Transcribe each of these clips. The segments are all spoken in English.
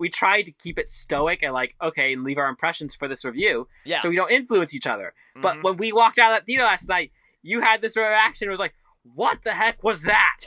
we try to keep it stoic and like, okay, leave our impressions for this review, Yeah. so we don't influence each other. Mhm. But when we walked out of that theater last night, you had this reaction. It was like, what the heck was that?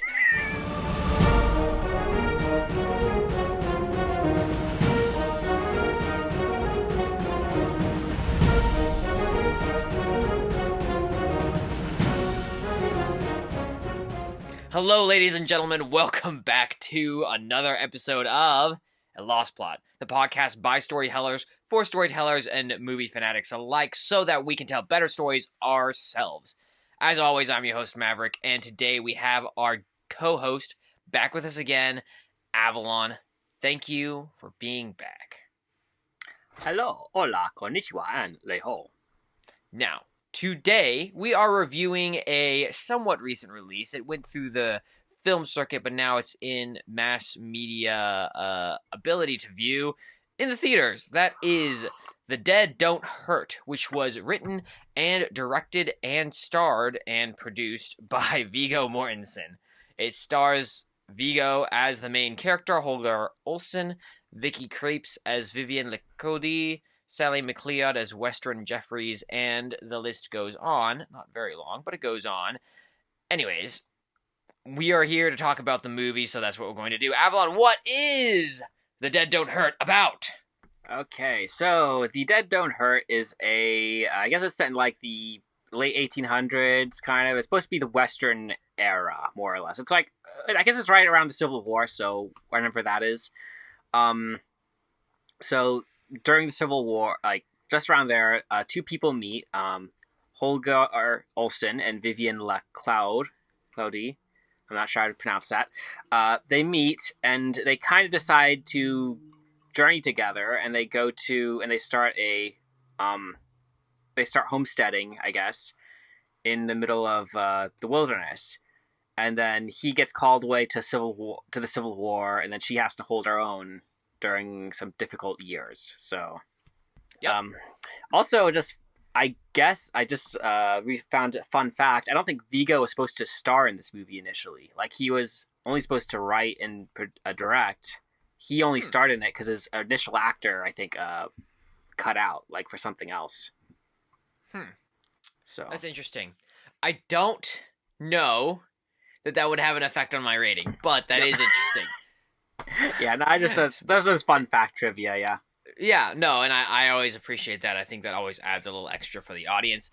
Hello, ladies and gentlemen. Welcome back to another episode of A Lost Plot, the podcast by storytellers, for storytellers, and movie fanatics alike, so that we can tell better stories ourselves. As always, I'm your host, Maverick, and today we have our co-host back with us again, Avalon. Thank you for being back. Hello, hola, konnichiwa, and leho. Now, today, we are reviewing a somewhat recent release. It went through the film circuit, but now it's in mass media ability to view in the theaters. That is The Dead Don't Hurt, which was written and directed and starred and produced by Viggo Mortenson. It stars Viggo as the main character, Holger Olsen, Vicky Krieps as Vivian Licodi, Sally McLeod as Weston Jeffries, and the list goes on. Not very long, but it goes on. Anyways, we are here to talk about the movie, so that's what we're going to do. Avalon, what is The Dead Don't Hurt about? Okay, so The Dead Don't Hurt is I guess it's set in like the late 1800s, kind of. It's supposed to be the Western era, more or less. It's like, I guess it's right around the Civil War, so whenever that is. So during the Civil War, like just around there, two people meet, Holger Olsen and Vivian Cloudy. I'm not sure how to pronounce that. They meet and they kind of decide to journey together, and they start homesteading, I guess, in the middle of the wilderness. And then he gets called away to the Civil War, and then she has to hold her own during some difficult years. So, Yep. Also, we found a fun fact. I don't think Viggo was supposed to star in this movie initially. Like, he was only supposed to write and direct. He only starred in it because his initial actor, I think, cut out, like, for something else. So That's interesting. I don't know that would have an effect on my rating, but that is interesting. Yeah, no, this is fun fact trivia, yeah. Yeah, no, and I always appreciate that. I think that always adds a little extra for the audience.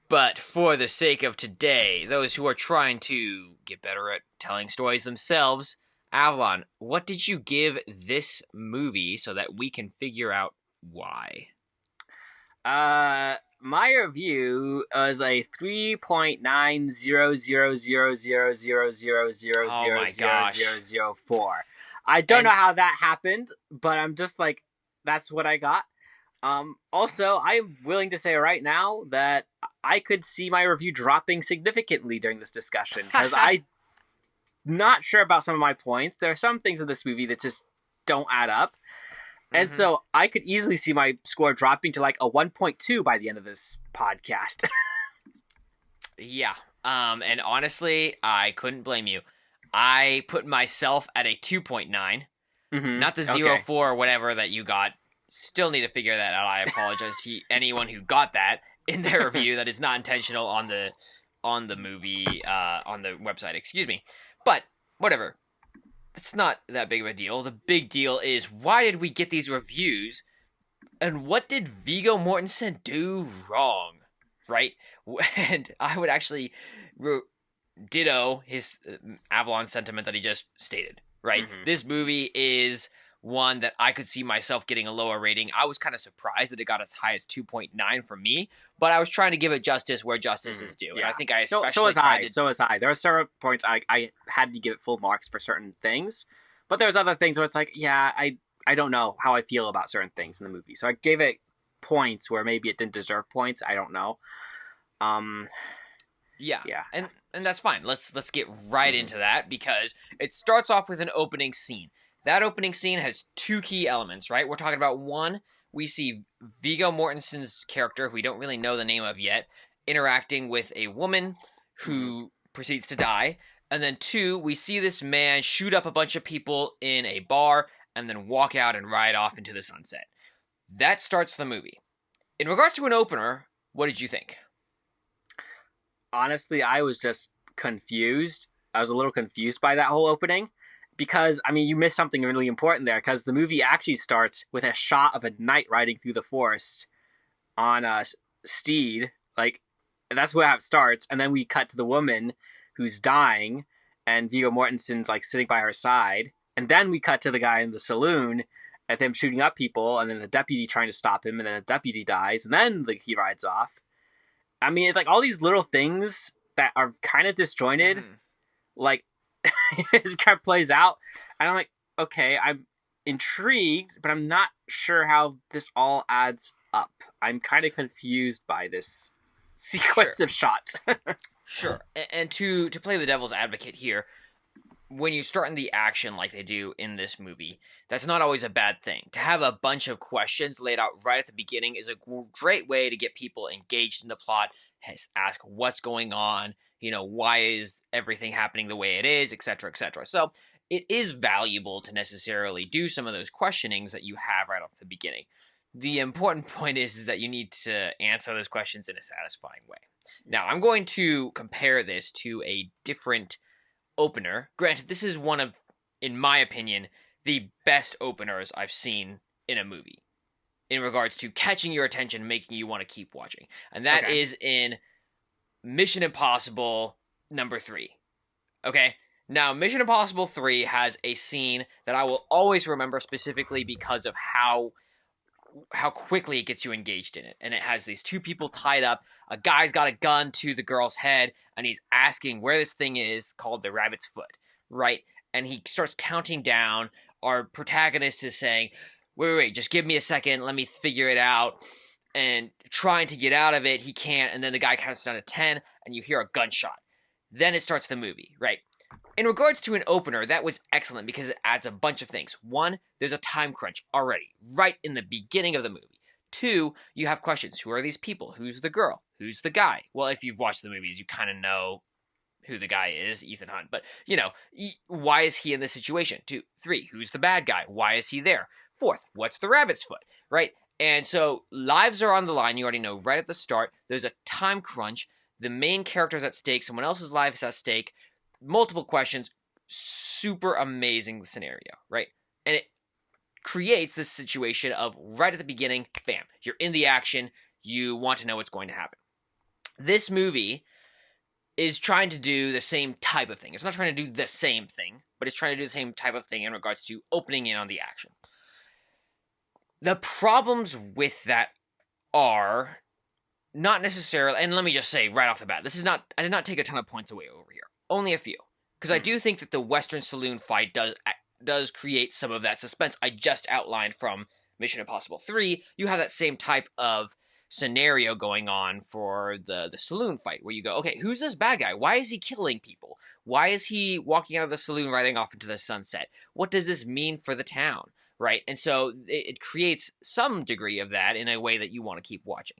But for the sake of today, those who are trying to get better at telling stories themselves, Avalon, what did you give this movie so that we can figure out why? My review is a 3.9000000000004. I don't know how that happened, but I'm just like, that's what I got. Also, I'm willing to say right now that I could see my review dropping significantly during this discussion, because I'm not sure about some of my points. There are some things in this movie that just don't add up. And so I could easily see my score dropping to like a 1.2 by the end of this podcast. Yeah. And honestly, I couldn't blame you. I put myself at a 2.9. Not the 0.4 or whatever that you got. Still need to figure that out. I apologize to anyone who got that in their review. That is not intentional on the movie, on the website. Excuse me. But whatever. It's not that big of a deal. The big deal is, why did we get these reviews? And what did Viggo Mortenson do wrong? Right? And I would actually ditto his Avalon sentiment that he just stated. Right? This movie is one that I could see myself getting a lower rating. I was kind of surprised that it got as high as 2.9 from me, but I was trying to give it justice where justice is due. Yeah. And I think I especially so was I. There are certain points I had to give it full marks for certain things, but there's other things where it's like, yeah, I don't know how I feel about certain things in the movie. So I gave it points where maybe it didn't deserve points. I don't know. Yeah. And that's fine. Let's get right into that, because it starts off with an opening scene. That opening scene has two key elements, right? We're talking about, one, we see Viggo Mortenson's character, who we don't really know the name of yet, interacting with a woman who proceeds to die. And then two, we see this man shoot up a bunch of people in a bar and then walk out and ride off into the sunset. That starts the movie. In regards to an opener, what did you think? Honestly, I was just confused. I was a little confused by that whole opening because, I mean, you missed something really important there because the movie actually starts with a shot of a knight riding through the forest on a steed. Like, that's where it starts. And then we cut to the woman who's dying and Viggo Mortensen's like sitting by her side. And then we cut to the guy in the saloon at him shooting up people and then the deputy trying to stop him and then the deputy dies and then he rides off. I mean, it's like all these little things that are kind of disjointed. Like, it just kind of plays out. And I'm like, okay, I'm intrigued, but I'm not sure how this all adds up. I'm kind of confused by this sequence of shots. Sure. And to play the devil's advocate here, when you start in the action like they do in this movie, that's not always a bad thing. To have a bunch of questions laid out right at the beginning is a great way to get people engaged in the plot, ask what's going on, why is everything happening the way it is, etc., etc. So it is valuable to necessarily do some of those questionings that you have right off the beginning. The important point is that you need to answer those questions in a satisfying way. Now, I'm going to compare this to a different opener. Granted, this is one of, in my opinion, the best openers I've seen in a movie in regards to catching your attention, making you want to keep watching. And that is in Mission Impossible number 3. Okay? Now, Mission Impossible 3 has a scene that I will always remember specifically because of how quickly it gets you engaged in it. And it has these two people tied up. A guy's got a gun to the girl's head, and he's asking where this thing is called the rabbit's foot, right? And he starts counting down. Our protagonist is saying, wait, just give me a second, let me figure it out. And trying to get out of it, he can't, and then the guy counts down to 10, and you hear a gunshot. Then it starts the movie, right? In regards to an opener, that was excellent because it adds a bunch of things. 1, there's a time crunch already, right in the beginning of the movie. 2, you have questions. Who are these people? Who's the girl? Who's the guy? Well, if you've watched the movies, you kind of know who the guy is, Ethan Hunt. But, why is he in this situation? 2, 3, who's the bad guy? Why is he there? 4th, what's the rabbit's foot, right? And so lives are on the line. You already know right at the start. There's a time crunch. The main character's at stake. Someone else's life is at stake. Multiple questions, super amazing scenario, right? And it creates this situation of right at the beginning, bam, you're in the action, you want to know what's going to happen. This movie is trying to do the same type of thing. It's not trying to do the same thing, but it's trying to do the same type of thing in regards to opening in on the action. The problems with that are not necessarily, and let me just say right off the bat, I did not take a ton of points away over here. Only a few. Because I do think that the Western Saloon fight does create some of that suspense I just outlined from Mission Impossible 3. You have that same type of scenario going on for the saloon fight, where you go, okay, who's this bad guy? Why is he killing people? Why is he walking out of the saloon riding off into the sunset? What does this mean for the town? Right? And so it creates some degree of that in a way that you want to keep watching.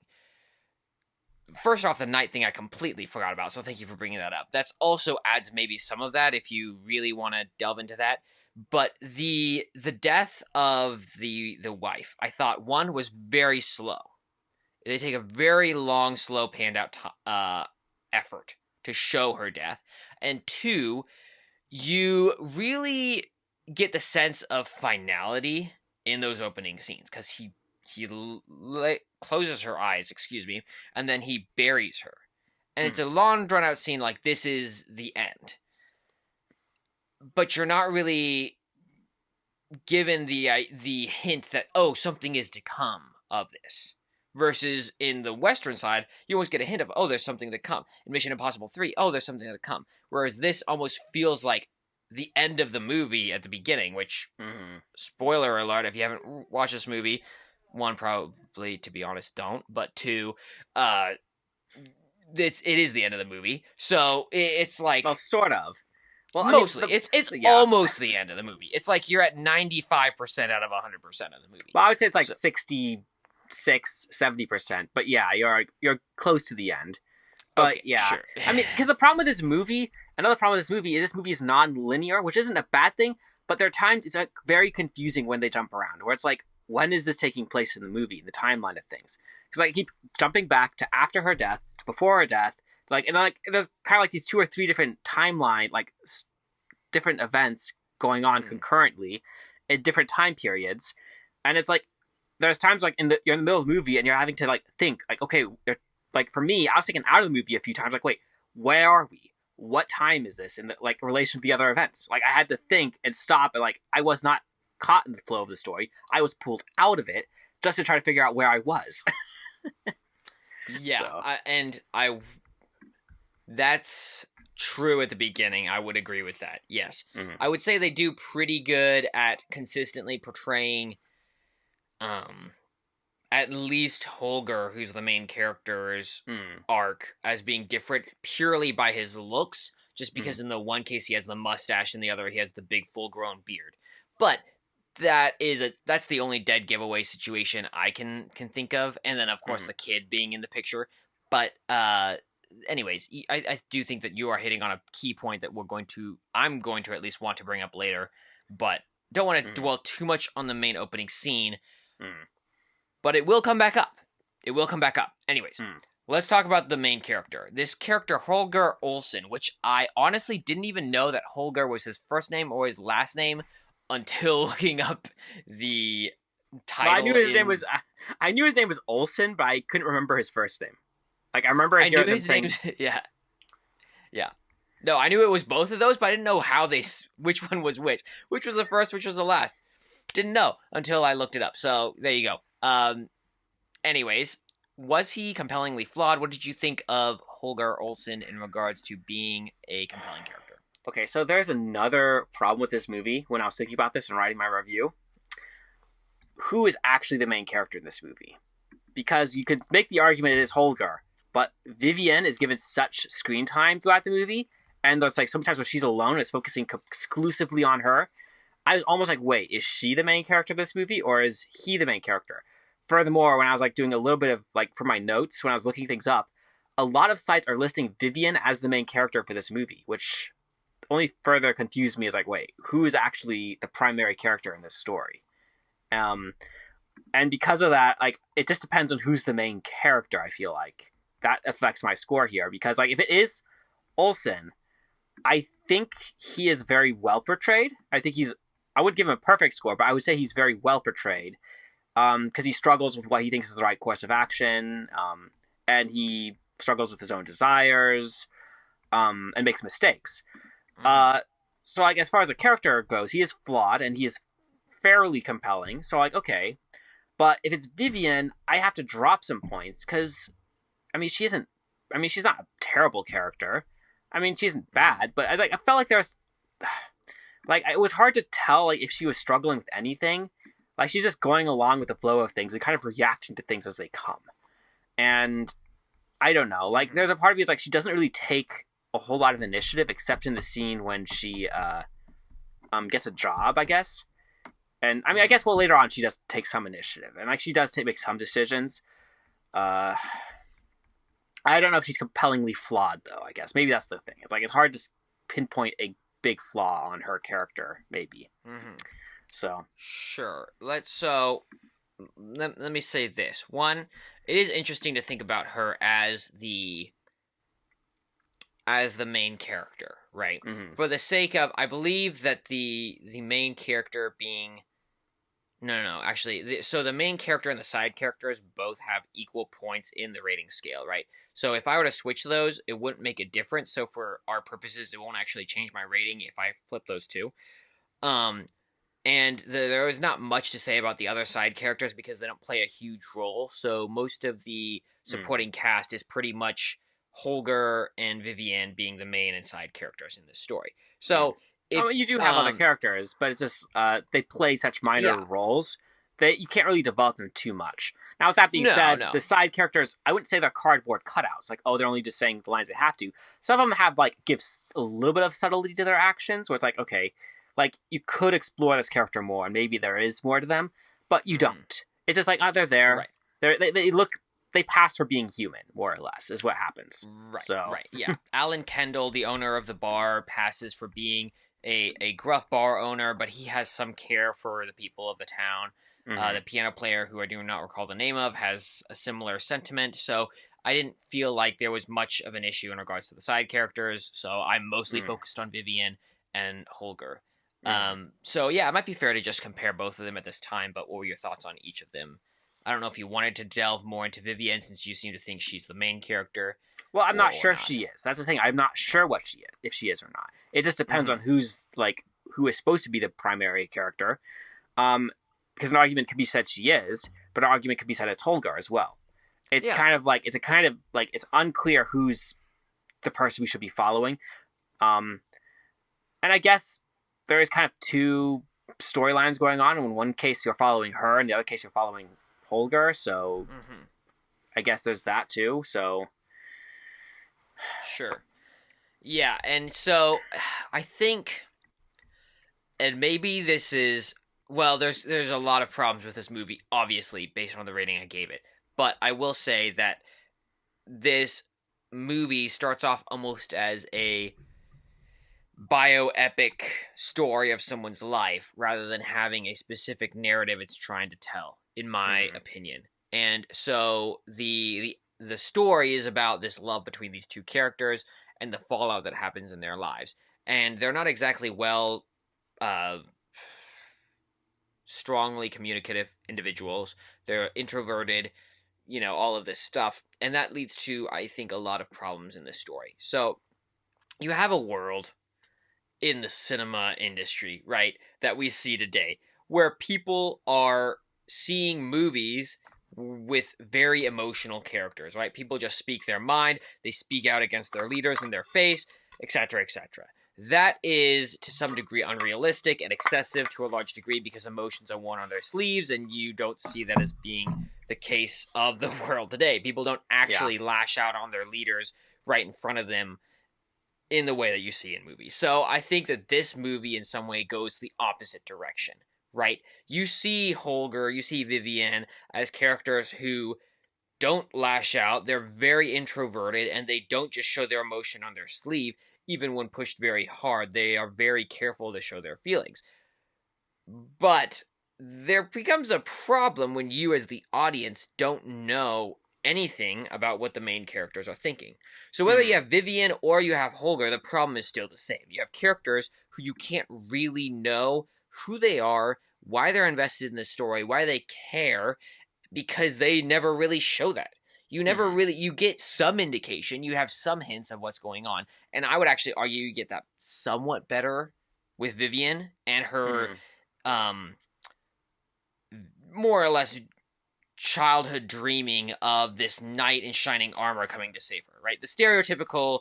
First off, the night thing I completely forgot about, so thank you for bringing that up. That's also adds maybe some of that if you really want to delve into that. But the death of the wife, I thought, 1, was very slow. They take a very long, slow, panned out effort to show her death. And 2, you really get the sense of finality in those opening scenes, because he closes her eyes, and then he buries her. And it's a long, drawn-out scene like this is the end. But you're not really given the hint that, something is to come of this. Versus in the Western side, you always get a hint of, there's something to come. In Mission Impossible 3, there's something to come. Whereas this almost feels like the end of the movie at the beginning, which, spoiler alert, if you haven't watched this movie, 1, probably, to be honest, don't. But 2, it is the end of the movie. So it's like... Well, sort of. Well, mostly. I mean, it's almost the end of the movie. It's like you're at 95% out of 100% of the movie. Well, I would say it's like 66, 70%. But yeah, you're close to the end. But okay, yeah. Sure. I mean, because the problem with this movie... Another problem with this movie is non-linear, which isn't a bad thing, but there are times it's like very confusing when they jump around, where it's like, when is this taking place in the movie, the timeline of things? Because I keep jumping back to after her death, to before her death, like, and like there's kind of like these 2 or 3 different timeline, like different events going on concurrently in different time periods, and it's like there's times like you're in the middle of the movie and you're having to like think like, okay, like for me, I was taken out of the movie a few times, like, wait, where are we? What time is this in the, like, relation to the other events? Like, I had to think and stop, and like I was not caught in the flow of the story. I was pulled out of it just to try to figure out where I was. Yeah, so. That's true at the beginning. I would agree with that. Yes. Mm-hmm. I would say they do pretty good at consistently portraying at least Holger, who's the main character's arc, as being different purely by his looks, just because in the one case he has the mustache and the other he has the big full-grown beard. But that's the only dead giveaway situation I can think of, and then of course the kid being in the picture. But anyways, I do think that you are hitting on a key point that I'm going to at least want to bring up later, but don't want to dwell too much on the main opening scene. But it will come back up. Anyways, let's talk about the main character. This character, Holger Olsen, which I honestly didn't even know that Holger was his first name or his last name until looking up the title. Well, I knew his name was Olsen, but I couldn't remember his first name. Like, I remember hearing them saying... Yeah. No, I knew it was both of those, but I didn't know which one was which. Which was the first, which was the last. Didn't know until I looked it up. So, there you go. Anyways, was he compellingly flawed? What did you think of Holger Olsen in regards to being a compelling character? Okay, so there's another problem with this movie when I was thinking about this and writing my review. Who is actually the main character in this movie? Because you could make the argument it is Holger, but Vivienne is given such screen time throughout the movie, and there's like sometimes when she's alone, it's focusing exclusively on her. I was almost like, wait, is she the main character of this movie, or is he the main character? Furthermore, when I was like doing a little bit of like for my notes, when I was looking things up, a lot of sites are listing Vivienne as the main character for this movie, which only further confused me as like, wait, who is actually the primary character in this story? And because of that, like, it just depends on who's the main character, I feel like. That affects my score here, because like if it is Olsen, I think he is very well portrayed. I would give him a perfect score, but I would say he's very well portrayed. Because he struggles with what he thinks is the right course of action, and he struggles with his own desires, and makes mistakes. So like as far as a character goes, he is flawed and he is fairly compelling. So like, okay, but if it's Vivienne, I have to drop some points because, she's not a terrible character. She isn't bad, but I felt like there's, like, it was hard to tell like if she was struggling with anything. Like, she's just going along with the flow of things and kind of reacting to things as they come. And I don't know. Like, there's a part of me that's like, she doesn't really take a whole lot of initiative except in the scene when she gets a job, I guess. And, I guess, well, later on, she does take some initiative. And, like, she does make some decisions. I don't know if she's compellingly flawed, though, I guess. Maybe that's the thing. It's like, it's hard to pinpoint a big flaw on her character, maybe. So sure. Let me say this. One, it is interesting to think about her as the main character, right? For the sake of, I believe that the main character being so the main character and the side characters both have equal points in the rating scale, right? So if I were to switch those, it wouldn't make a difference. So for our purposes, it won't actually change my rating if I flip those two. And there is not much to say about the other side characters because they don't play a huge role. So most of the supporting cast is pretty much Holger and Vivienne being the main and side characters in this story. So you do have other characters, but it's just they play such minor roles that you can't really develop them too much. Now, with that being said, the side characters, I wouldn't say they're cardboard cutouts. Like, oh, they're only just saying the lines they have to. Some of them have gives a little bit of subtlety to their actions, where it's like, okay, like, you could explore this character more, and maybe there is more to them, but you don't. It's just like, oh, they're there. Right. They pass for being human, more or less, is what happens. Right, yeah. Alan Kendall, the owner of the bar, passes for being a gruff bar owner, but he has some care for the people of the town. The piano player, who I do not recall the name of, has a similar sentiment. So I didn't feel like there was much of an issue in regards to the side characters. So I'm mostly focused on Vivian and Holger. So yeah, it might be fair to just compare both of them at this time, but what were your thoughts on each of them? I don't know if you wanted to delve more into Vivian, since you seem to think she's the main character. Well, I'm not sure if she is. That's the thing. I'm not sure what she is, if she is or not. It just depends on who is supposed to be the primary character. Because an argument could be said she is, but an argument could be said it's Holger as well. It's it's unclear who's the person we should be following. And I guess there is kind of two storylines going on. In one case, you're following her, and the other case, you're following Holger. So I guess there's that too. So sure, yeah, and so I think, and maybe this is there's a lot of problems with this movie, obviously, based on the rating I gave it. But I will say that this movie starts off almost as a bioepic story of someone's life rather than having a specific narrative it's trying to tell, in my opinion. And so the story is about this love between these two characters and the fallout that happens in their lives. And they're not exactly strongly communicative individuals. They're introverted, all of this stuff. And that leads to, I think, a lot of problems in this story. So you have a world in the cinema industry, right, that we see today, where people are seeing movies with very emotional characters, right? People just speak their mind, they speak out against their leaders in their face, etc., etc. That is, to some degree, unrealistic and excessive to a large degree, because emotions are worn on their sleeves, and you don't see that as being the case of the world today. People don't actually lash out on their leaders right in front of them in the way that you see in movies. So I think that this movie in some way goes the opposite direction, right? You see Holger, you see Vivian as characters who don't lash out. They're very introverted, and they don't just show their emotion on their sleeve. Even when pushed very hard, they are very careful to show their feelings. But there becomes a problem when you, as the audience, don't know anything about what the main characters are thinking. So whether you have Vivian or you have Holger, the problem is still the same. You have characters who you can't really know who they are, why they're invested in this story, why they care, because they never really show that. You never really, you get some indication, you have some hints of what's going on. And I would actually argue you get that somewhat better with Vivian and her more or less childhood dreaming of this knight in shining armor coming to save her, right? The stereotypical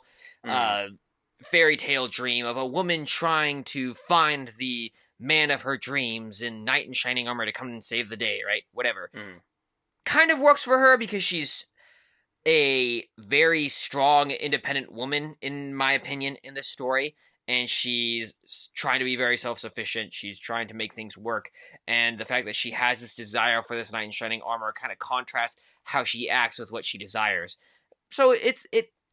fairy tale dream of a woman trying to find the man of her dreams in knight in shining armor to come and save the day, right? Whatever. Kind of works for her because she's a very strong, independent woman, in my opinion, in this story. And she's trying to be very self-sufficient. She's trying to make things work. And the fact that she has this desire for this knight in shining armor kind of contrasts how she acts with what she desires. So it's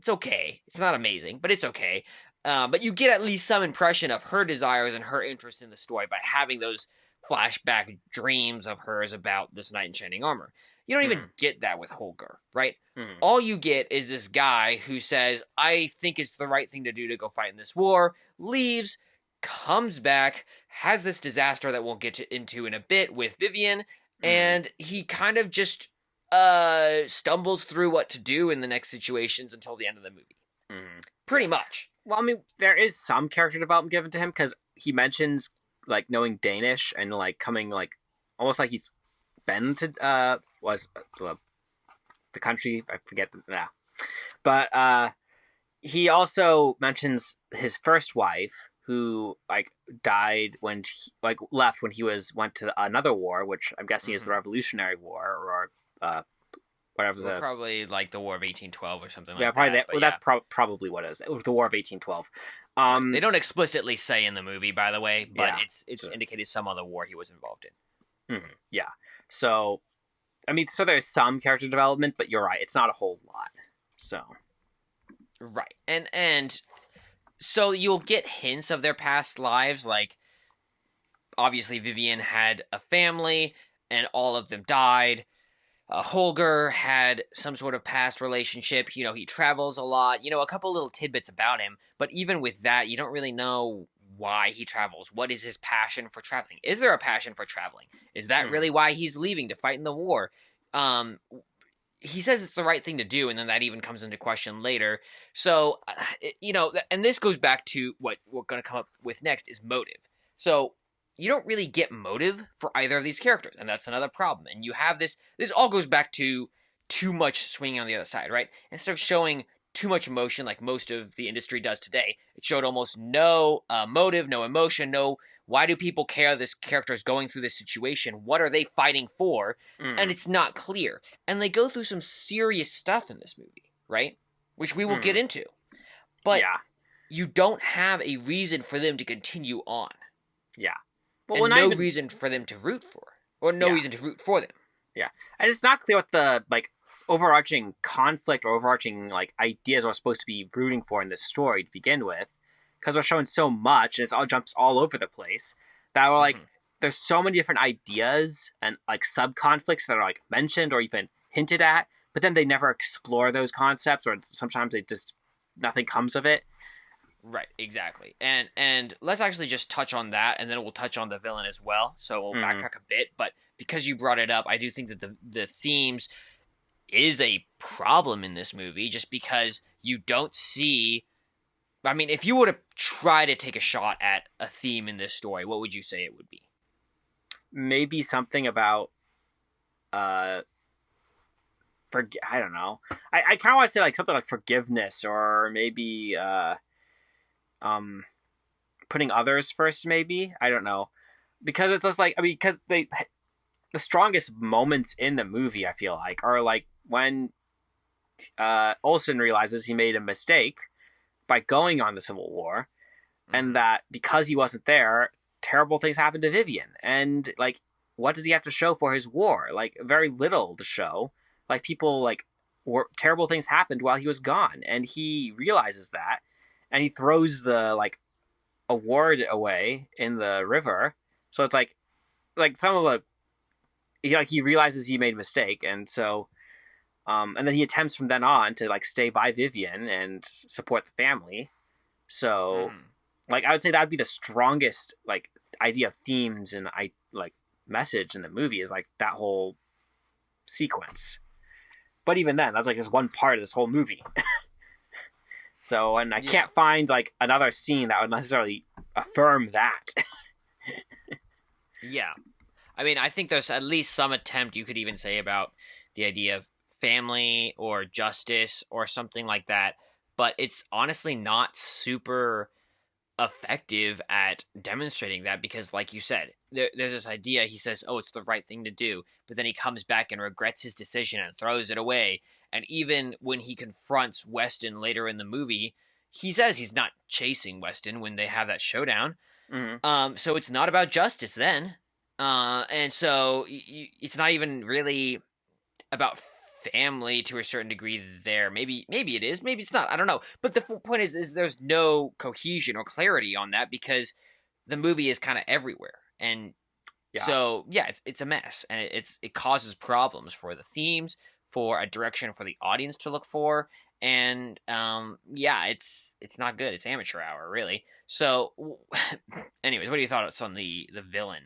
okay. It's not amazing, but it's okay. But you get at least some impression of her desires and her interest in the story by having those flashback dreams of hers about this knight in shining armor. You don't even get that with Holger, right? All you get is this guy who says, I think it's the right thing to do to go fight in this war, leaves, comes back, has this disaster that we'll get into in a bit with Vivian, and he kind of just stumbles through what to do in the next situations until the end of the movie. Pretty much. Well, I mean, there is some character development given to him, because he mentions, like, knowing Danish and, like, coming, like, almost like he's been to, the country, I forget, but, he also mentions his first wife, who, like, died when, left when he went to another war, which I'm guessing is the Revolutionary War, or, whatever probably like the War of 1812 or something like that. Yeah, probably that's probably what it is. It was the War of 1812. They don't explicitly say in the movie, by the way, but it's indicated some other war he was involved in. Yeah. So, I mean, so there's some character development, but you're right, it's not a whole lot. So, right, and So you'll get hints of their past lives, like obviously Vivian had a family and all of them died. Holger had some sort of past relationship. You know, he travels a lot. You know, a couple little tidbits about him. But even with that, you don't really know why he travels. What is his passion for traveling? Is there a passion for traveling? Is that really why he's leaving to fight in the war? He says it's the right thing to do, and then that even comes into question later. So, you know, and this goes back to what we're going to come up with next is motive. So you don't really get motive for either of these characters, and that's another problem. And you have this all goes back to too much swinging on the other side, right? Instead of showing too much emotion like most of the industry does today, it showed almost no motive, no emotion, no why do people care this character is going through this situation? What are they fighting for? And it's not clear. And they go through some serious stuff in this movie, right? Which we will get into. But you don't have a reason for them to continue on. Yeah. Well, and no reason for them to root for. Or no reason to root for them. Yeah. And it's not clear what the, like, overarching conflict or overarching, like, ideas we're supposed to be rooting for in this story to begin with. Because we're showing so much, and it all jumps all over the place, that we're like, there's so many different ideas and like sub-conflicts that are like mentioned or even hinted at, but then they never explore those concepts, or sometimes they just, nothing comes of it. Right, exactly. And let's actually just touch on that, and then we'll touch on the villain as well, so we'll backtrack a bit, but because you brought it up, I do think that the themes is a problem in this movie, just because you don't see... I mean, if you were to try to take a shot at a theme in this story, what would you say it would be? Maybe something about, I don't know. I kind of want to say like something like forgiveness, or maybe, putting others first. Maybe, I don't know, because it's just like, I mean, because the strongest moments in the movie, I feel like, are like when, Olsen realizes he made a mistake by going on the Civil War, and that because he wasn't there, terrible things happened to Vivian. And like, what does he have to show for his war? Like, very little to show. Like, people like terrible things happened while he was gone, and he realizes that, and he throws the like award away in the river. So it's like some of the he realizes he made a mistake, and so. And then he attempts from then on to like stay by Vivian and support the family. So, like, I would say that would be the strongest like idea of themes and like message in the movie, is like that whole sequence. But even then, that's like just one part of this whole movie. So, and I can't find like another scene that would necessarily affirm that. Yeah, I mean, I think there's at least some attempt you could even say about the idea of family or justice or something like that, but it's honestly not super effective at demonstrating that, because like you said, there's this idea, he says, oh, it's the right thing to do, but then he comes back and regrets his decision and throws it away. And even when he confronts Weston later in the movie, he says he's not chasing Weston when they have that showdown. So it's not about justice then, and so it's not even really about family to a certain degree there. Maybe it is, maybe it's not, I don't know. But the point is there's no cohesion or clarity on that, because the movie is kind of everywhere. And so, yeah, it's a mess, and it causes problems for the themes, for a direction for the audience to look for, and it's not good. It's amateur hour, really. So, anyways, what are your thoughts on the villain?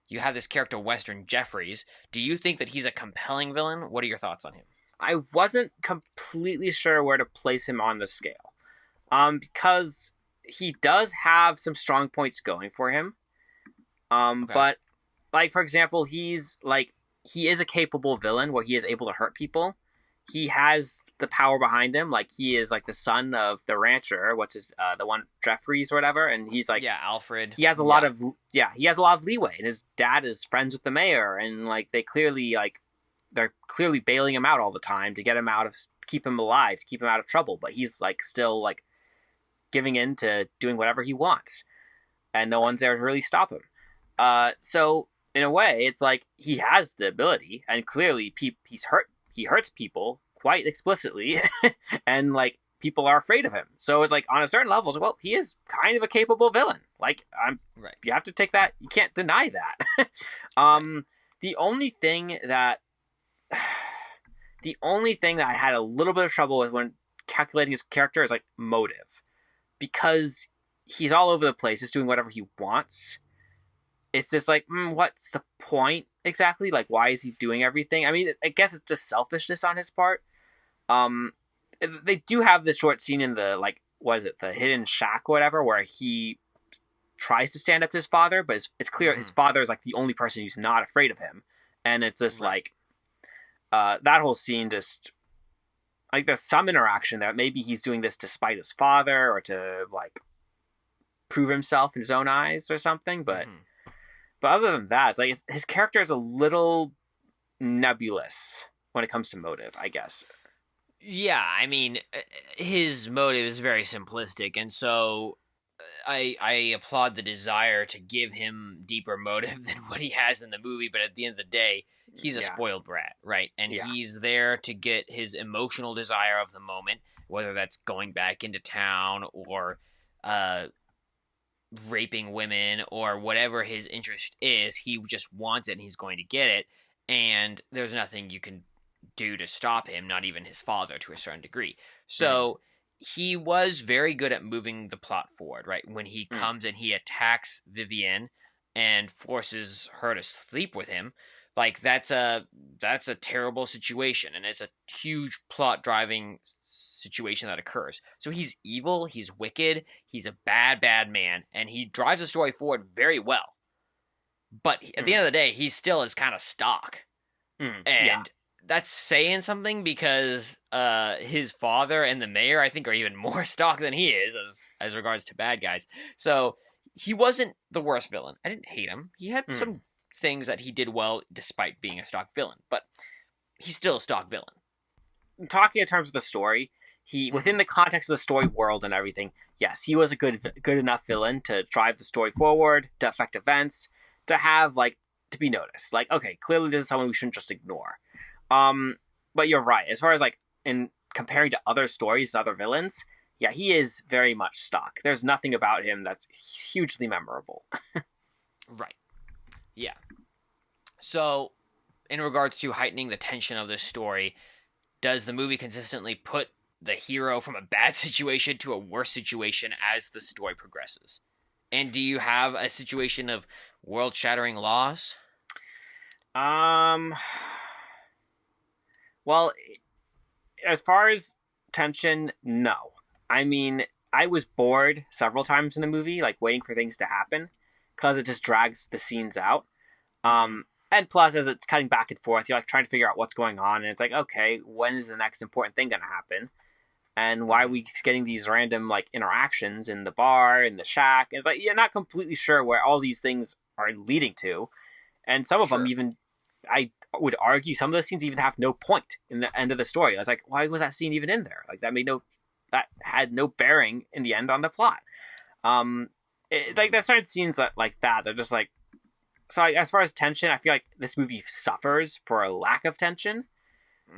You have this character, Western Jeffries. Do you think that he's a compelling villain? What are your thoughts on him? I wasn't completely sure where to place him on the scale. Because he does have some strong points going for him. Okay. But, like, for example, he is a capable villain where he is able to hurt people. He has the power behind him. Like, he is like the son of the rancher. What's his the one, Jeffries or whatever, and he's like, Alfred. He has a lot of he has a lot of leeway, and his dad is friends with the mayor, and like they're clearly bailing him out all the time to get him out of, keep him alive, to keep him out of trouble. But he's like still like giving in to doing whatever he wants, and no one's there to really stop him. So in a way, it's like he has the ability, and clearly he hurts people quite explicitly, and like people are afraid of him. So it's like on a certain level, well, he is kind of a capable villain. Like Right. You have to take that. You can't deny that. Right. The only thing that I had a little bit of trouble with when calculating his character is like motive, because he's all over the place, just doing whatever he wants. It's just like, what's the point exactly? Like, why is he doing everything? I mean, I guess it's just selfishness on his part. They do have this short scene in the, like, what is it, the hidden shack or whatever, where he tries to stand up to his father, but it's clear his father is like the only person who's not afraid of him, and it's just like that whole scene just like there's some interaction that maybe he's doing this despite his father or to like prove himself in his own eyes or something, but other than that, it's like his character is a little nebulous when it comes to motive, I guess. Yeah, I mean, his motive is very simplistic, and so I applaud the desire to give him deeper motive than what he has in the movie, but at the end of the day, he's a spoiled brat, right? And he's there to get his emotional desire of the moment, whether that's going back into town or raping women or whatever his interest is. He just wants it and he's going to get it, and there's nothing you can do to stop him, not even his father to a certain degree. So he was very good at moving the plot forward, right? When he comes and he attacks Vivienne and forces her to sleep with him, like that's a terrible situation, and it's a huge plot driving situation that occurs. So he's evil, he's wicked, he's a bad man, and he drives the story forward very well. But at the end of the day, he still is kind of stock. And that's saying something, because his father and the mayor, I think, are even more stock than he is as regards to bad guys. So he wasn't the worst villain. I didn't hate him. He had some things that he did well despite being a stock villain, but he's still a stock villain. Talking in terms of the story, he within the context of the story world and everything, yes, he was a good enough villain to drive the story forward, to affect events, to have like to be noticed. Like, okay, clearly this is someone we shouldn't just ignore. But you're right. As far as like in comparing to other stories and other villains, yeah, he is very much stock. There's nothing about him that's hugely memorable. Right. Yeah. So, in regards to heightening the tension of this story, does the movie consistently put the hero from a bad situation to a worse situation as the story progresses? And do you have a situation of world-shattering loss? Well, as far as tension, no. I mean, I was bored several times in the movie, like waiting for things to happen, because it just drags the scenes out. And plus, as it's cutting back and forth, you're like trying to figure out what's going on, and it's like, okay, when is the next important thing going to happen? And why are we getting these random like interactions in the bar, in the shack? And it's like you're not completely sure where all these things are leading to, and some of them even, I would argue, some of the scenes even have no point in the end of the story. I was like, why was that scene even in there? Like that had no bearing in the end on the plot. Like there's certain scenes like that. They're just like, so as far as tension, I feel like this movie suffers for a lack of tension.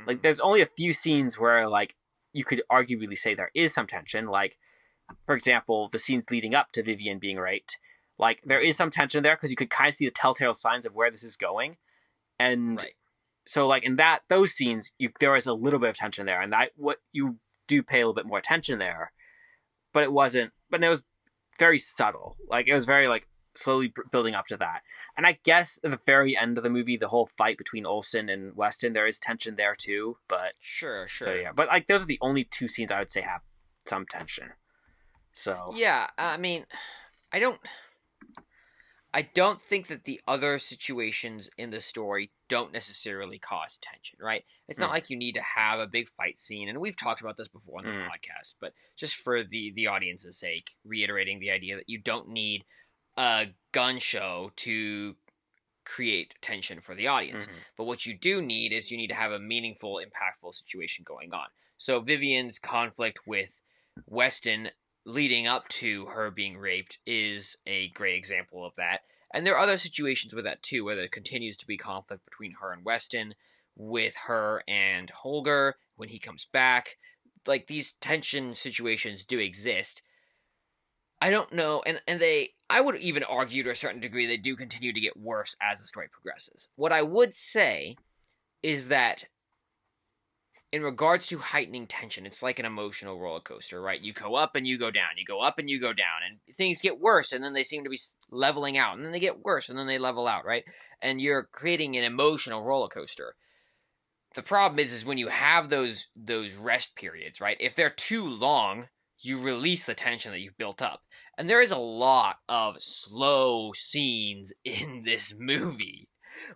Like there's only a few scenes where like you could arguably say there is some tension. Like, for example, the scenes leading up to Vivienne being raped. Like there is some tension there because you could kind of see the telltale signs of where this is going. And so like in those scenes, there was a little bit of tension there, and that what you do pay a little bit more attention there, but it wasn't. But it was very subtle. Like it was very like slowly building up to that. And I guess at the very end of the movie, the whole fight between Olsen and Weston, there is tension there too. But sure. So yeah, but like those are the only two scenes I would say have some tension. So yeah, I mean, I don't think that the other situations in the story don't necessarily cause tension, right? It's not like you need to have a big fight scene, and we've talked about this before on the podcast, but just for the audience's sake, reiterating the idea that you don't need a gun show to create tension for the audience. But what you do need is you need to have a meaningful, impactful situation going on. So Vivienne's conflict with Weston leading up to her being raped is a great example of that. And there are other situations with that too, where there continues to be conflict between her and Weston, with her and Holger when he comes back. like these tension situations do exist. I don't know, and I would even argue to a certain degree they do continue to get worse as the story progresses. What I would say is that in regards to heightening tension, it's like an emotional roller coaster, right? You go up and you go down, you go up and you go down, and things get worse, and then they seem to be leveling out, and then they get worse, and then they level out, right? And you're creating an emotional roller coaster. The problem is when you have those rest periods, right? If they're too long, you release the tension that you've built up. And there is a lot of slow scenes in this movie.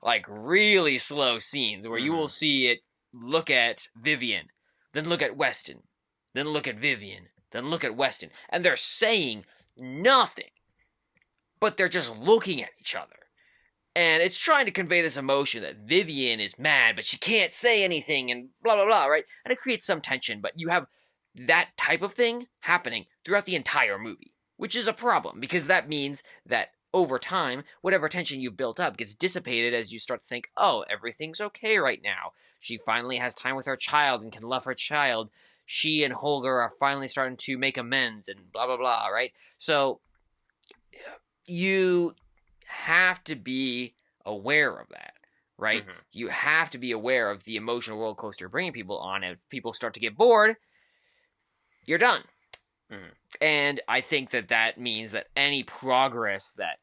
Like really slow scenes where you will see it look at Vivian, then look at Weston, then look at Vivian, then look at Weston. And they're saying nothing, but they're just looking at each other. And it's trying to convey this emotion that Vivian is mad, but she can't say anything and blah, blah, blah, right? And it creates some tension, but you have that type of thing happening throughout the entire movie, which is a problem because that means that over time, whatever tension you've built up gets dissipated as you start to think, oh, everything's okay right now. She finally has time with her child and can love her child. She and Holger are finally starting to make amends and blah, blah, blah, right? So you have to be aware of that, right? Mm-hmm. You have to be aware of the emotional roller coaster bringing people on, and if people start to get bored, you're done. Mm-hmm. And I think that means that any progress that,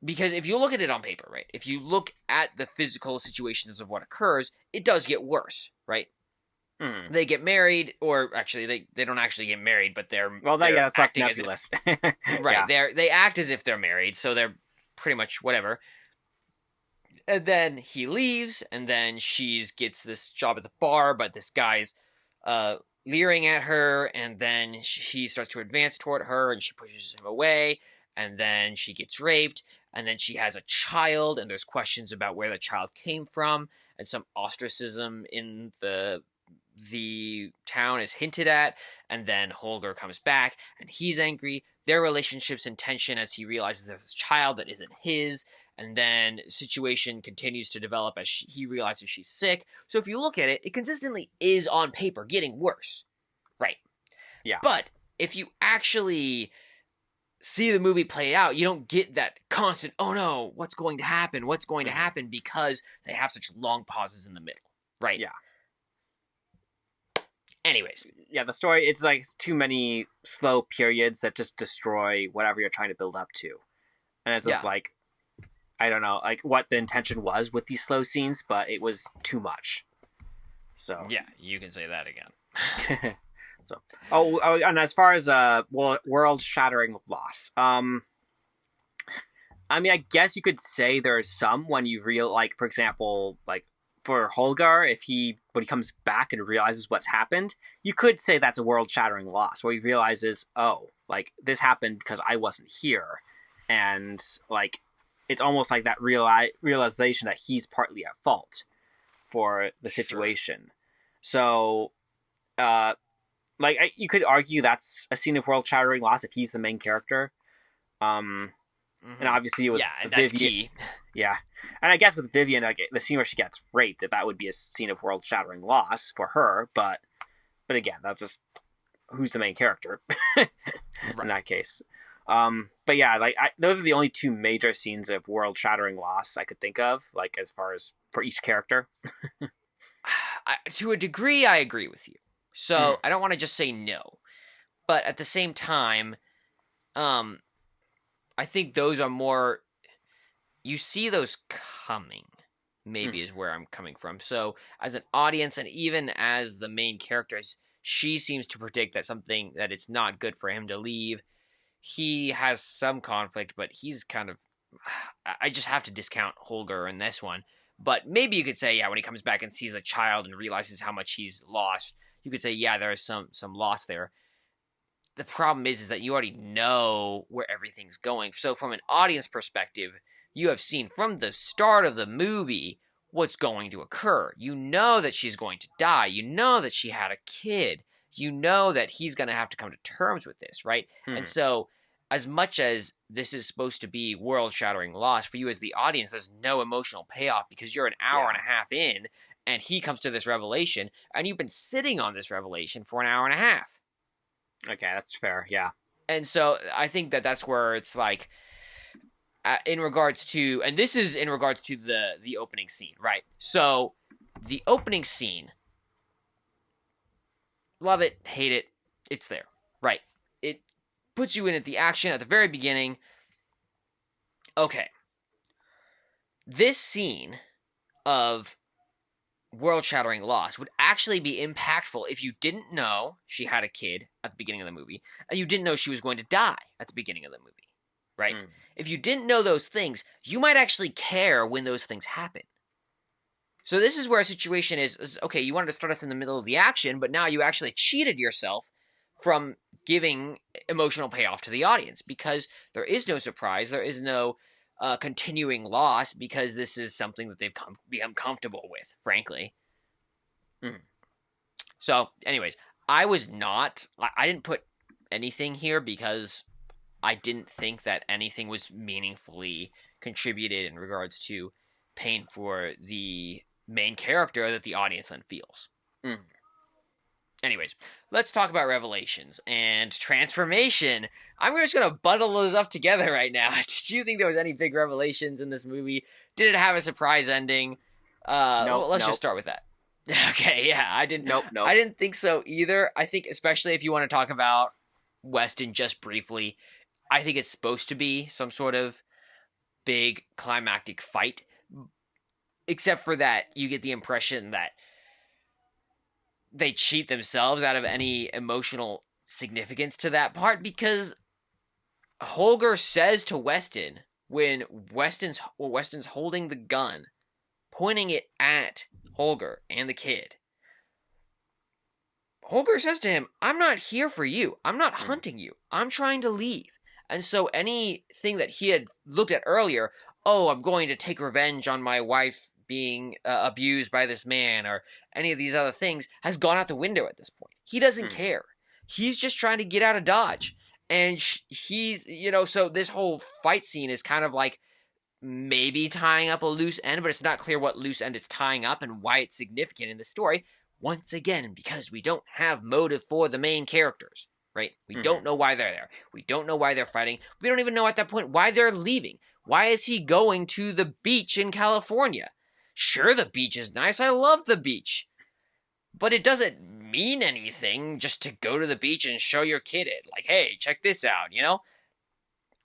because if you look at it on paper, right, if you look at the physical situations of what occurs, it does get worse, right? Mm. They get married, or actually, they don't actually get married, but they're that's acting like nebulous. Right, yeah. They act as if they're married, so they're pretty much whatever. And then he leaves, and then she gets this job at the bar, but this guy's leering at her, and then he starts to advance toward her, and she pushes him away, and then she gets raped, and then she has a child, and there's questions about where the child came from, and some ostracism in the town is hinted at, and then Holger comes back, and he's angry. Their relationship's in tension as he realizes there's this child that isn't his, and then situation continues to develop as he realizes she's sick. So if you look at it, it consistently is on paper getting worse, right? Yeah. But if you actually see the movie play out, you don't get that constant, oh no, what's going to happen? What's going to happen? Because they have such long pauses in the middle, right? Yeah. Anyways. Yeah, the story, it's like too many slow periods that just destroy whatever you're trying to build up to. And it's just like, I don't know, like what the intention was with these slow scenes, but it was too much. So. Yeah, you can say that again. So, and as far as world-shattering loss, I mean, I guess you could say there is some when you for example, like for Holger, when he comes back and realizes what's happened, you could say that's a world-shattering loss, where he realizes, oh, like this happened because I wasn't here, and like it's almost like that realization that he's partly at fault for the situation. Sure. So, you could argue that's a scene of world-shattering loss if he's the main character. And obviously with and that's Vivian, key. Yeah, and I guess with Vivian, like the scene where she gets raped, that would be a scene of world-shattering loss for her. But again, that's just who's the main character in that case. But yeah, those are the only two major scenes of world-shattering loss I could think of, like as far as for each character. To a degree, I agree with you. So I don't want to just say no, but at the same time, I think those are more, you see those coming, maybe is where I'm coming from. So as an audience, and even as the main character, she seems to predict that it's not good for him to leave. He has some conflict, but he's kind of, I just have to discount Holger in this one. But maybe you could say, yeah, when he comes back and sees a child and realizes how much he's lost, you could say, yeah, there is some loss there. The problem is that you already know where everything's going. So from an audience perspective, you have seen from the start of the movie what's going to occur. You know that she's going to die. You know that she had a kid. You know that he's going to have to come to terms with this, right? And so as much as this is supposed to be world-shattering loss for you as the audience, there's no emotional payoff because you're an hour and a half in, and he comes to this revelation, and you've been sitting on this revelation for an hour and a half. Okay, that's fair. Yeah. And so I think that's where it's like, in regards to, and this is in regards to the opening scene, right? So the opening scene, love it, hate it, it's there, right? It puts you in at the action at the very beginning. Okay. This scene of world-shattering loss would actually be impactful if you didn't know she had a kid at the beginning of the movie, and you didn't know she was going to die at the beginning of the movie, right? If you didn't know those things, you might actually care when those things happen. So this is where a situation is, okay, you wanted to start us in the middle of the action, but now you actually cheated yourself from giving emotional payoff to the audience, because there is no surprise, there is no continuing loss, because this is something that they've become comfortable with, frankly. So, anyways, I didn't put anything here because I didn't think that anything was meaningfully contributed in regards to pain for the main character that the audience then feels. Anyways, let's talk about revelations and transformation. I'm just going to bundle those up together right now. Did you think there was any big revelations in this movie? Did it have a surprise ending? Let's just start with that. Okay, yeah, I didn't. Nope. I didn't think so either. I think, especially if you want to talk about Weston just briefly, I think it's supposed to be some sort of big climactic fight. Except for that, you get the impression that they cheat themselves out of any emotional significance to that part, because Holger says to Weston, when Weston's holding the gun, pointing it at Holger and the kid, Holger says to him, "I'm not here for you. I'm not hunting you. I'm trying to leave." And so anything that he had looked at earlier, oh, I'm going to take revenge on my wife being abused by this man, or any of these other things, has gone out the window at this point. He doesn't care. He's just trying to get out of Dodge. And he's, so this whole fight scene is kind of like maybe tying up a loose end, but it's not clear what loose end it's tying up and why it's significant in the story. Once again, because we don't have motive for the main characters, right? We don't know why they're there. We don't know why they're fighting. We don't even know at that point why they're leaving. Why is he going to the beach in California? Sure, the beach is nice. I love the beach. But it doesn't mean anything just to go to the beach and show your kid it. Like, hey, check this out,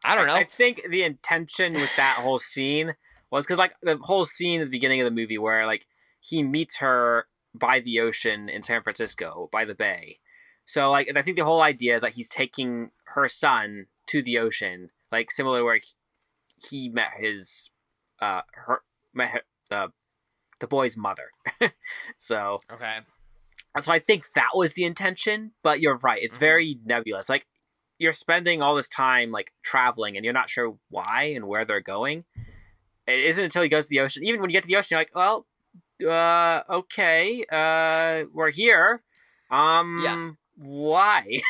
I don't know. I think the intention with that whole scene was because, like, the whole scene at the beginning of the movie where, like, he meets her by the ocean in San Francisco, by the bay. So, like, I think the whole idea is that he's taking her son to the ocean, like, similar to where he met his, the boy's mother. So okay, so I think that was the intention, but you're right, it's very nebulous. Like, you're spending all this time, like, traveling, and you're not sure why and where they're going. It isn't until he goes to the ocean. Even when you get to the ocean, you're like, well, okay, we're here. Why?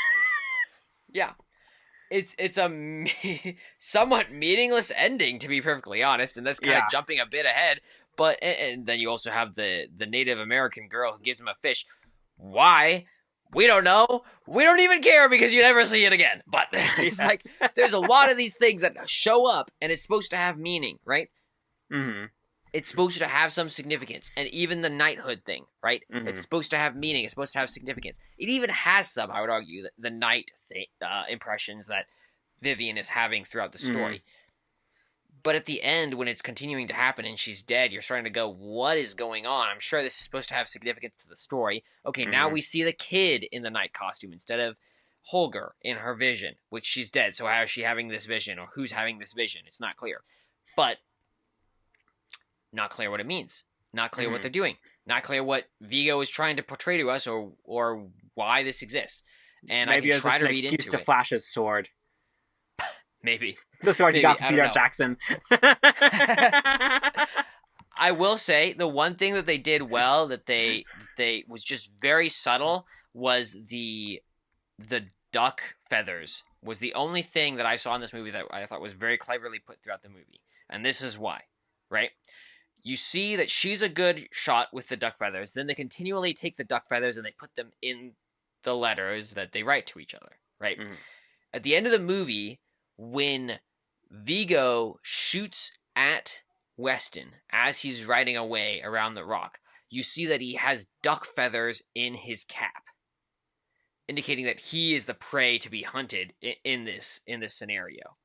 Yeah. It's a somewhat meaningless ending, to be perfectly honest, and that's kind of jumping a bit ahead. But and then you also have the Native American girl who gives him a fish. Why? We don't know. We don't even care because you never see it again. But it's like, there's a lot of these things that show up, and it's supposed to have meaning, right? It's supposed to have some significance. And even the knighthood thing, right? It's supposed to have meaning. It's supposed to have significance. It even has some, I would argue, the knight impressions that Vivian is having throughout the story. But at the end, when it's continuing to happen and she's dead, you're starting to go, what is going on? I'm sure this is supposed to have significance to the story. Okay, now we see the kid in the knight costume instead of Holger in her vision, which she's dead. So how is she having this vision, or who's having this vision? It's not clear. But not clear what it means. Not clear what they're doing. Not clear what Viggo is trying to portray to us, or why this exists. And maybe I can try to read excuse into to flash his sword. Maybe. The sword he got from Peter Jackson. I will say, the one thing that they did well, that they was just very subtle, was the duck feathers was the only thing that I saw in this movie that I thought was very cleverly put throughout the movie. And this is why, right? You see that she's a good shot with the duck feathers. Then they continually take the duck feathers and they put them in the letters that they write to each other, right? Mm-hmm. At the end of the movie, when Viggo shoots at Weston as he's riding away around the rock, you see that he has duck feathers in his cap, indicating that he is the prey to be hunted in this scenario.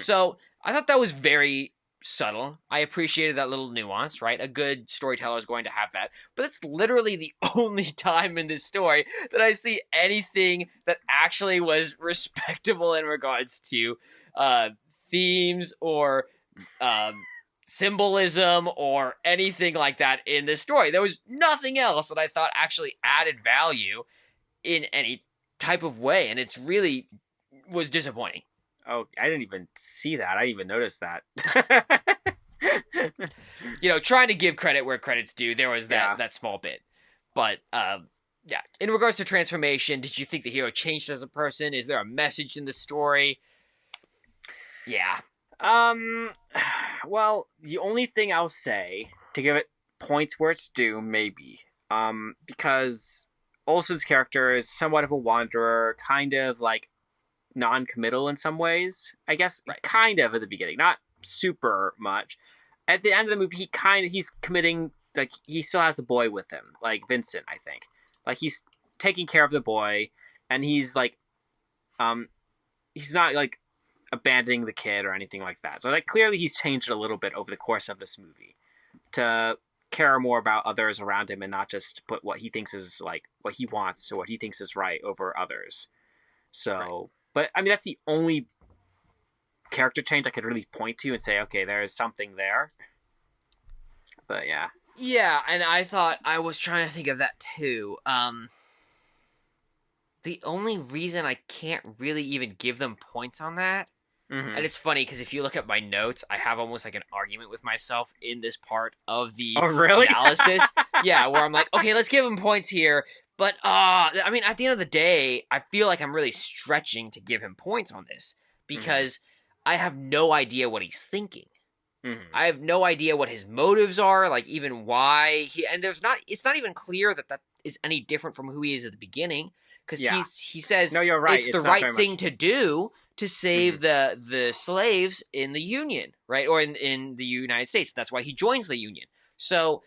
So I thought that was very subtle. I appreciated that little nuance, right? A good storyteller is going to have that. But that's literally the only time in this story that I see anything that actually was respectable in regards to themes or symbolism or anything like that in this story. There was nothing else that I thought actually added value in any type of way, and it's really was disappointing. Oh, I didn't even see that. I didn't even notice that. Trying to give credit where credit's due, there was that small bit. But, in regards to transformation, did you think the hero changed as a person? Is there a message in the story? Yeah. Well, the only thing I'll say, to give it points where it's due, maybe, because Olsen's character is somewhat of a wanderer, kind of like non-committal in some ways, I guess. Right. Kind of at the beginning, not super much. At the end of the movie, he's committing, like, he still has the boy with him, like Vincent, I think. Like, he's taking care of the boy, and he's like, he's not like abandoning the kid or anything like that. So, like, clearly he's changed a little bit over the course of this movie to care more about others around him and not just put what he thinks is, like, what he wants or what he thinks is right over others. So, right. But, I mean, that's the only character change I could really point to and say, okay, there is something there. But, yeah. Yeah, and I was trying to think of that, too. The only reason I can't really even give them points on that, and it's funny, because if you look at my notes, I have almost like an argument with myself in this part of the analysis. Yeah, where I'm like, okay, let's give him points here. But, I mean, at the end of the day, I feel like I'm really stretching to give him points on this. Because I have no idea what he's thinking. I have no idea what his motives are, like, even why. It's not even clear that is any different from who he is at the beginning. Because he says, no, you're right. It's the right thing to do to save the slaves in the Union, right? Or in the United States. That's why he joins the Union. So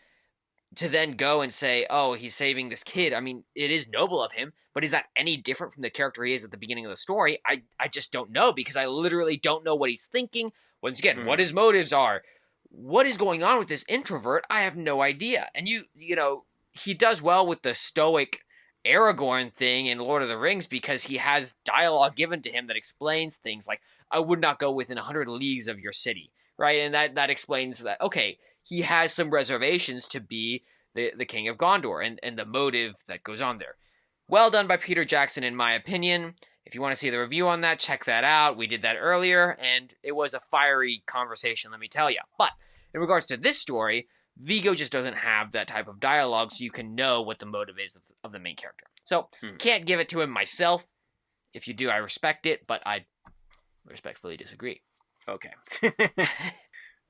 to then go and say, oh, he's saving this kid, I mean, it is noble of him, but is that any different from the character he is at the beginning of the story? I just don't know, because I literally don't know what he's thinking. Once again, what his motives are. What is going on with this introvert? I have no idea. And he does well with the stoic Aragorn thing in Lord of the Rings because he has dialogue given to him that explains things like, I would not go within 100 leagues of your city, right? And that explains that, okay, he has some reservations to be the King of Gondor and the motive that goes on there. Well done by Peter Jackson, in my opinion. If you want to see the review on that, check that out. We did that earlier, and it was a fiery conversation, let me tell you. But in regards to this story, Viggo just doesn't have that type of dialogue, so you can know what the motive is of the main character. So, can't give it to him myself. If you do, I respect it, but I respectfully disagree. Okay.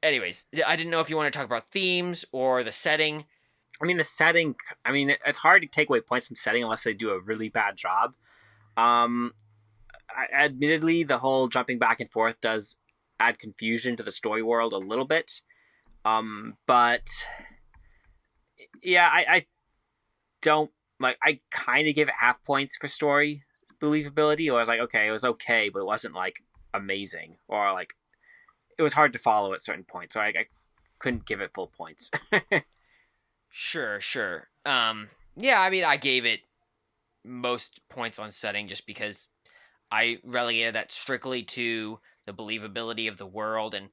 Anyways, I didn't know if you want to talk about themes or the setting. I mean, the setting, it's hard to take away points from setting unless they do a really bad job. Admittedly, the whole jumping back and forth does add confusion to the story world a little bit. But yeah, I don't like. I kind of give it half points for story believability. Or I was like, okay, it was okay, but it wasn't like amazing, or like it was hard to follow at certain points, so I couldn't give it full points. Sure. Yeah, I mean, I gave it most points on setting just because I relegated that strictly to the believability of the world, and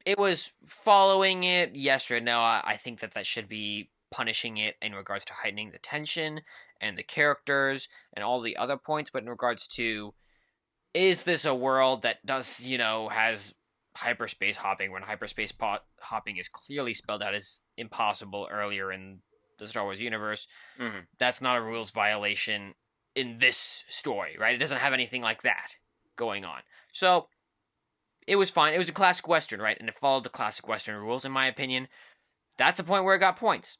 it was following it. Yes or no, I think that should be punishing it in regards to heightening the tension and the characters and all the other points, but in regards to, is this a world that does, has hyperspace hopping when hyperspace hopping is clearly spelled out as impossible earlier in the Star Wars universe? That's not a rules violation in this story, right? It doesn't have anything like that. going on. So it was fine. It was a classic Western, right? And it followed the classic Western rules, in my opinion. That's the point where it got points.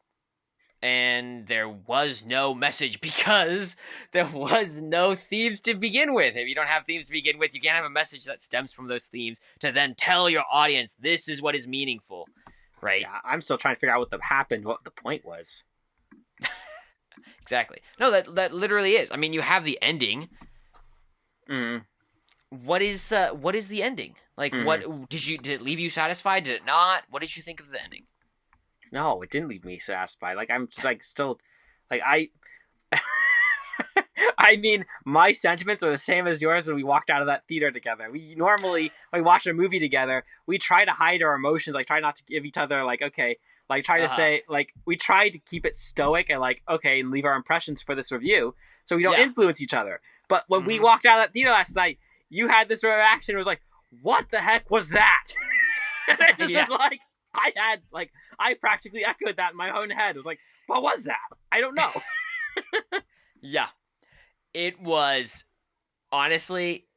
And there was no message because there was no themes to begin with. If you don't have themes to begin with, you can't have a message that stems from those themes to then tell your audience this is what is meaningful, right? Yeah, I'm still trying to figure out what happened, what the point was. Exactly. No, that literally is. I mean, you have the ending. What is the ending? Like, what did it leave you satisfied? Did it not? What did you think of the ending? No, it didn't leave me satisfied. Like, I'm just, like, still, like, I mean, my sentiments are the same as yours when we walked out of that theater together. We normally, when we watch a movie together, we try to hide our emotions, like, try not to give each other, like, okay, like, try to say, like, we try to keep it stoic and, like, okay, and leave our impressions for this review so we don't influence each other. But when we walked out of that theater last night, you had this reaction. It was like, what the heck was that? And it just was like, I practically echoed that in my own head. It was like, what was that? I don't know. Yeah. It was, honestly,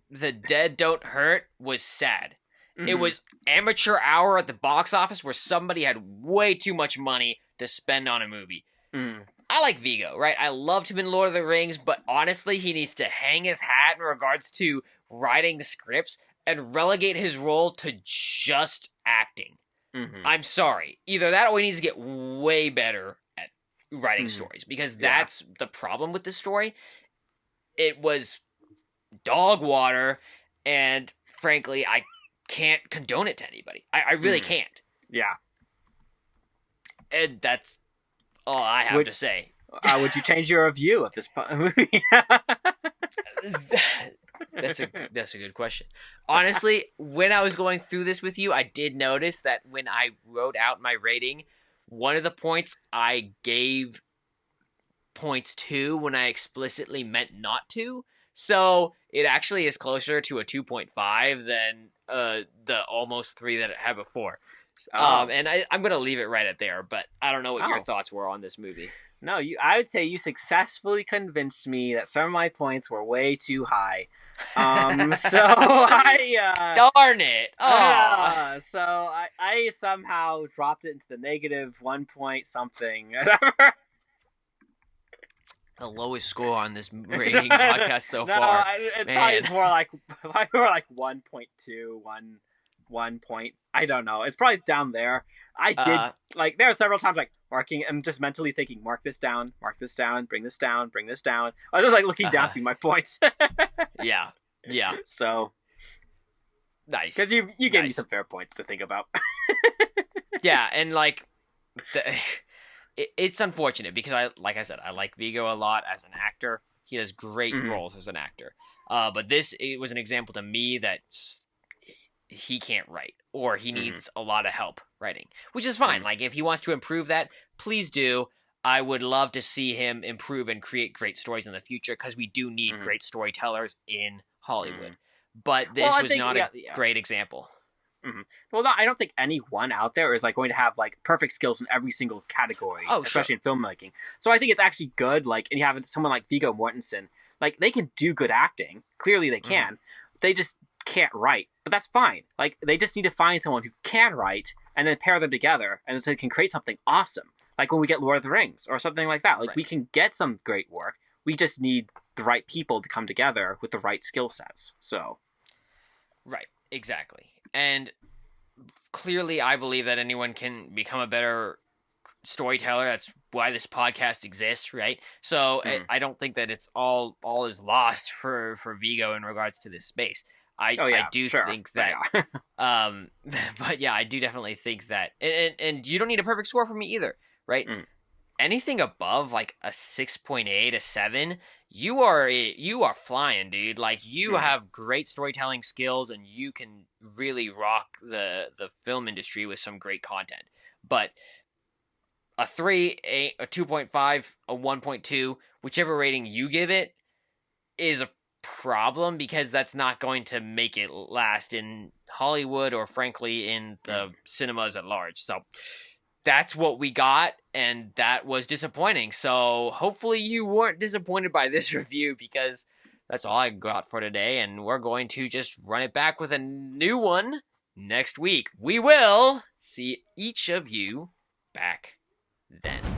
The Dead Don't Hurt was sad. It was amateur hour at the box office where somebody had way too much money to spend on a movie. I like Viggo, right? I loved him in Lord of the Rings, but honestly, he needs to hang his hat in regards to writing scripts and relegate his role to just acting. I'm sorry. Either that or he needs to get way better at writing stories, because that's the problem with this story. It was dog water, and frankly, I can't condone it to anybody. I really can't. Yeah. And that's all I have to say. Would you change your review of this movie? That's a good question. Honestly, when I was going through this with you, I did notice that when I wrote out my rating, one of the points I gave points to when I explicitly meant not to. So it actually is closer to a 2.5 than the almost 3 that it had before. And I'm going to leave it right at there, but I don't know what your thoughts were on this movie. No, I would say you successfully convinced me that some of my points were way too high. So darn it! So I somehow dropped it into the negative 1 point something. The lowest score on this rating podcast so far. It probably is more like 1.2, 1 point. I don't know. It's probably down there. I did there are several times marking. I'm just mentally thinking, mark this down, bring this down. I was just looking down through my points. Yeah. So nice, because you gave me some fair points to think about. Yeah, and it's unfortunate because I like Viggo a lot as an actor. He does great roles as an actor. But it was an example to me that he can't write, or he needs a lot of help writing, which is fine. Like, if he wants to improve that, please do. I would love to see him improve and create great stories in the future, because we do need great storytellers in Hollywood. But this was not a great example. Well, no, I don't think anyone out there is going to have perfect skills in every single category, especially in filmmaking. So I think it's actually good. And you have someone like Viggo Mortenson, they can do good acting. Clearly, they can. They just can't write, but that's fine. They just need to find someone who can write and then pair them together, and so they can create something awesome. Like when we get Lord of the Rings or something like that. We can get some great work. We just need the right people to come together with the right skill sets. So, right, exactly. And clearly, I believe that anyone can become a better storyteller. That's why this podcast exists, right? So I don't think that it's all is lost for Viggo in regards to this space. I do think that, but yeah, I do definitely think that, and you don't need a perfect score from me either, right? Anything above a 6.8, a 7, you are flying, dude. You have great storytelling skills, and you can really rock the film industry with some great content. But a 3, a 2.5, a 1.2, whichever rating you give it, is a problem, because that's not going to make it last in Hollywood or frankly in the cinemas at large. So that's what we got, and that was disappointing. So hopefully you weren't disappointed by this review, because that's all I got for today, and we're going to just run it back with a new one next week. We will see each of you back then.